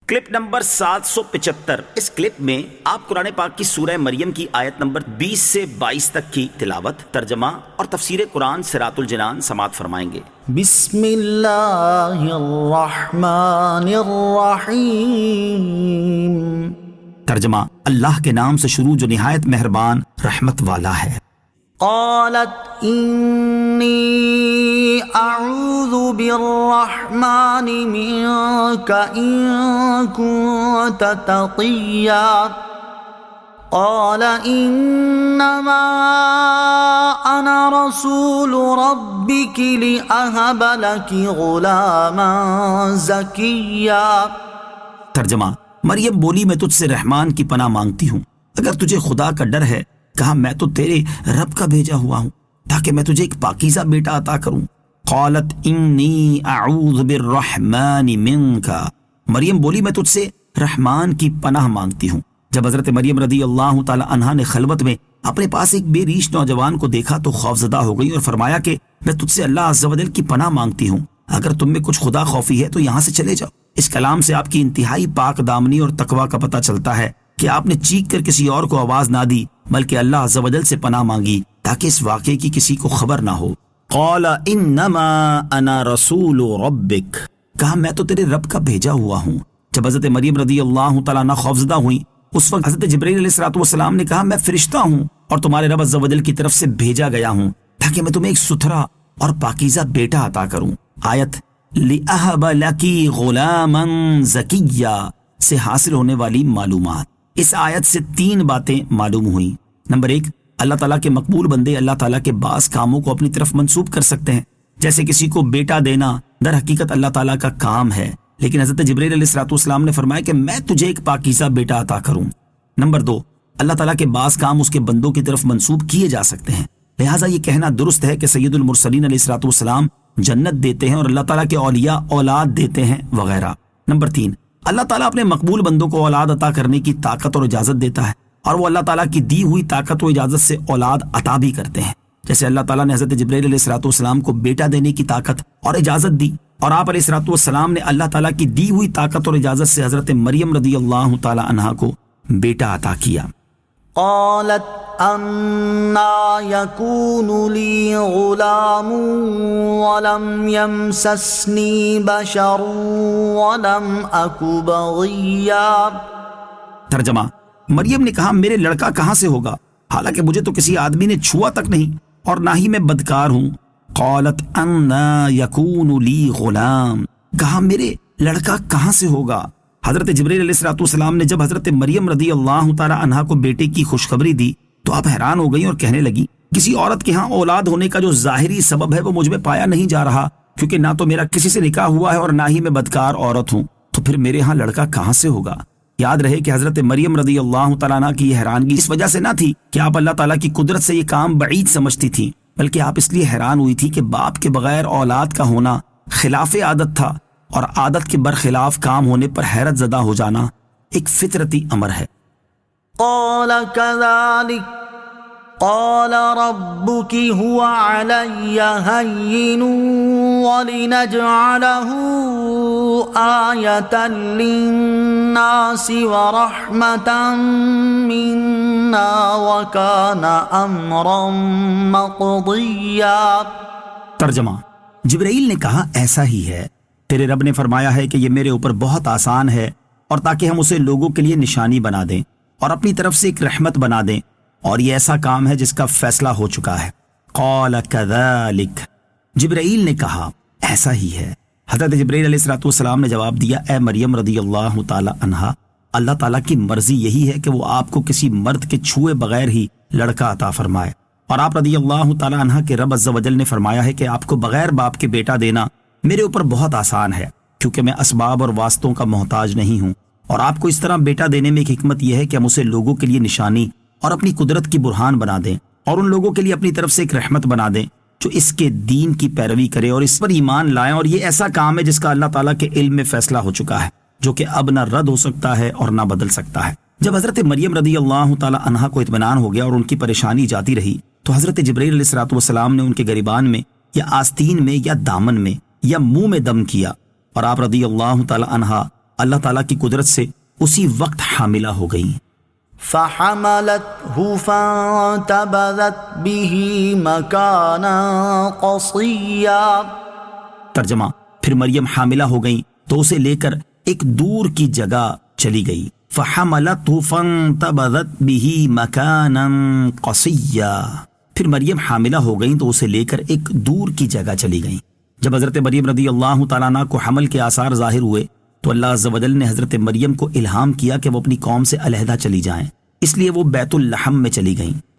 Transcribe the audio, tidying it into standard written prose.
Clip number 775۔ اس clip میں آپ قرآن پاک کی سورہ مریم کی آیت نمبر 20 سے 22 تک کی تلاوت، ترجمہ اور تفسیر قرآن صراط الجنان سماعت فرمائیں گے۔ بسم اللہ الرحمن الرحیم۔ ترجمہ: اللہ کے نام سے شروع جو نہایت مہربان رحمت والا ہے۔ قالت انی اعوذ بالرحمن منک ان کنت تقیا قال انما انا رسول ربک لاہب لک غلاما زکیا۔ ترجمہ: مریم بولی میں تجھ سے رحمان کی پناہ مانگتی ہوں، اگر تجھے خدا کا ڈر ہے، کہا میں تو تیرے رب کا بھیجا ہوا ہوں تاکہ میں تجھے ایک پاکیزہ بیٹا عطا کروں۔ قالت انی اعوذ بالرحمن منک، مریم بولی میں تجھ سے رحمان کی پناہ مانگتی ہوں۔ جب حضرت مریم رضی اللہ تعالی عنہا نے خلوت میں اپنے پاس ایک بے ریش نوجوان کو دیکھا تو خوفزدہ ہو گئی اور فرمایا کہ میں تجھ سے اللہ عز و جل کی پناہ مانگتی ہوں، اگر تم میں کچھ خدا خوفی ہے تو یہاں سے چلے جاؤ۔ اس کلام سے آپ کی انتہائی پاک دامنی اور تقوی کا پتہ چلتا ہے کہ آپ نے چیخ کر کسی اور کو آواز نہ دی بلکہ اللہ عز و جل سے پناہ مانگی تاکہ اس واقعے کی کسی کو خبر نہ ہو۔ قال انما انا رسول ربک، کہا میں تو تیرے رب کا بھیجا ہوا ہوں۔ جب حضرت مریم رضی اللہ تعالیٰ عنہ خوفزدہ ہوئی، اس وقت حضرت جبرائیل علیہ السلام نے کہا میں فرشتہ ہوں اور تمہارے رب عز و جل کی طرف سے بھیجا گیا ہوں تاکہ میں تمہیں ایک ستھرا اور پاکیزہ بیٹا عطا کروں۔ آیت لِأَهَبَ لَكِ غُلَامًا زَكِيًّا سے حاصل ہونے والی معلومات۔ اس آیت سے 3 باتیں معلوم ہوئیں۔ نمبر 1، اللہ تعالیٰ کے مقبول بندے اللہ تعالیٰ کے بعض کاموں کو اپنی طرف منسوب کر سکتے ہیں، جیسے کسی کو بیٹا دینا در حقیقت اللہ تعالیٰ کا کام ہے، لیکن حضرت جبرائیل علیہ السلام نے فرمایا کہ میں تجھے ایک پاکیزہ بیٹا عطا کروں۔ نمبر 2، اللہ تعالیٰ کے بعض کام اس کے بندوں کی طرف منسوب کیے جا سکتے ہیں، لہٰذا یہ کہنا درست ہے کہ سید المرسلین علیہ السلام جنت دیتے ہیں اور اللہ تعالیٰ کے اولیاء اولاد دیتے ہیں وغیرہ۔ نمبر 3، اللہ تعالیٰ اپنے مقبول بندوں کو اولاد عطا کرنے کی طاقت اور اجازت دیتا ہے، اور وہ اللہ تعالیٰ کی دی ہوئی طاقت و اجازت سے اولاد عطا بھی کرتے ہیں، جیسے اللہ تعالیٰ نے حضرت جبرائیل علیہ السلام کو بیٹا دینے کی طاقت اور اجازت دی، اور آپ علیہ السلام نے اللہ تعالیٰ کی دی ہوئی طاقت اور اجازت سے حضرت مریم رضی اللہ تعالیٰ عنہا کو بیٹا عطا کیا۔ قالت انا یکون لی غلام ولم یمسسنی بشر ولم اک بغیا۔ ترجمہ: مریم نے کہا میرے لڑکا کہاں سے ہوگا، حالانکہ مجھے تو کسی آدمی نے چھوا تک نہیں اور نہ ہی میں بدکار ہوں۔ قالت انا یکون لی غلام، کہا میرے لڑکا کہاں سے ہوگا۔ حضرت جبرائیل علیہ السلام نے جب حضرت مریم رضی اللہ تعالی عنہا کو بیٹے کی خوشخبری دی تو آپ حیران ہو گئی اور کہنے لگی کسی عورت کے ہاں اولاد ہونے کا جو ظاہری سبب ہے وہ مجھ میں پایا نہیں جا رہا، کیونکہ نہ تو میرا کسی سے نکاح ہوا ہے اور نہ ہی میں بدکار عورت ہوں، تو پھر میرے ہاں لڑکا کہاں سے ہوگا۔ یاد رہے کہ حضرت مریم رضی اللہ تعالیٰ عنہ کی یہ حیرانگی اس وجہ سے نہ تھی کہ آپ اللہ تعالیٰ کی قدرت سے یہ کام بعید سمجھتی تھی، بلکہ آپ اس لیے حیران ہوئی تھی کہ باپ کے بغیر اولاد کا ہونا خلاف عادت تھا، اور عادت کے برخلاف کام ہونے پر حیرت زدہ ہو جانا ایک فطرتی امر ہے۔ قال كذلك قال ربك هو علي هين ولنجعله آية للناس ورحمة منا وكان أمرا مقضيا۔ ترجمہ: جبرائیل نے کہا ایسا ہی ہے، تیرے رب نے فرمایا ہے کہ یہ میرے اوپر بہت آسان ہے، اور تاکہ ہم اسے لوگوں کے لیے نشانی بنا دیں اور اپنی طرف سے ایک رحمت بنا دیں، اور یہ ایسا کام ہے جس کا فیصلہ ہو چکا ہے۔ قال كذلك، جبرائیل نے کہا ایسا ہی ہے۔ حضرت جبرائیل علیہ السلام نے جواب دیا اے مریم رضی اللہ تعالی عنہا، اللہ تعالیٰ کی مرضی یہی ہے کہ وہ آپ کو کسی مرد کے چھوئے بغیر ہی لڑکا عطا فرمائے، اور آپ رضی اللہ تعالی عنہ کے رب عز و جل نے فرمایا ہے کہ آپ کو بغیر باپ کے بیٹا دینا میرے اوپر بہت آسان ہے، کیونکہ میں اسباب اور واسطوں کا محتاج نہیں ہوں، اور آپ کو اس طرح بیٹا دینے میں ایک حکمت یہ ہے کہ ہم اسے لوگوں کے لیے نشانی اور اپنی قدرت کی برہان بنا دیں، اور ان لوگوں کے لیے اپنی طرف سے ایک رحمت بنا دیں جو اس کے دین کی پیروی کرے اور اس پر ایمان لائیں، اور یہ ایسا کام ہے جس کا اللہ تعالیٰ کے علم میں فیصلہ ہو چکا ہے، جو کہ اب نہ رد ہو سکتا ہے اور نہ بدل سکتا ہے۔ جب حضرت مریم رضی اللہ تعالی عنہا کو اطمینان ہو گیا اور ان کی پریشانی جاتی رہی تو حضرت جبرائیل علیہ السلام نے ان کے گریبان میں یا آستین میں یا دامن میں یا منہ میں دم کیا، اور آپ رضی اللہ تعالی عنہا اللہ تعالیٰ کی قدرت سے اسی وقت حاملہ ہو گئیں۔ فحملته فانتبذت به مكانا قصيا۔ ترجمہ، پھر مریم حاملہ ہو گئیں تو اسے لے کر ایک دور کی جگہ چلی گئی۔ فحملته فانتبذت به مكانا قصيا، پھر مریم حاملہ ہو گئیں تو اسے لے کر ایک دور کی جگہ چلی گئیں۔ جب حضرت مریم رضی اللہ تعالیٰ عنہ کو حمل کے آثار ظاہر ہوئے تو اللہ عز و جل نے حضرت مریم کو الہام کیا کہ وہ اپنی قوم سے علیحدہ چلی جائیں، اس لیے وہ بیت اللحم میں چلی گئیں۔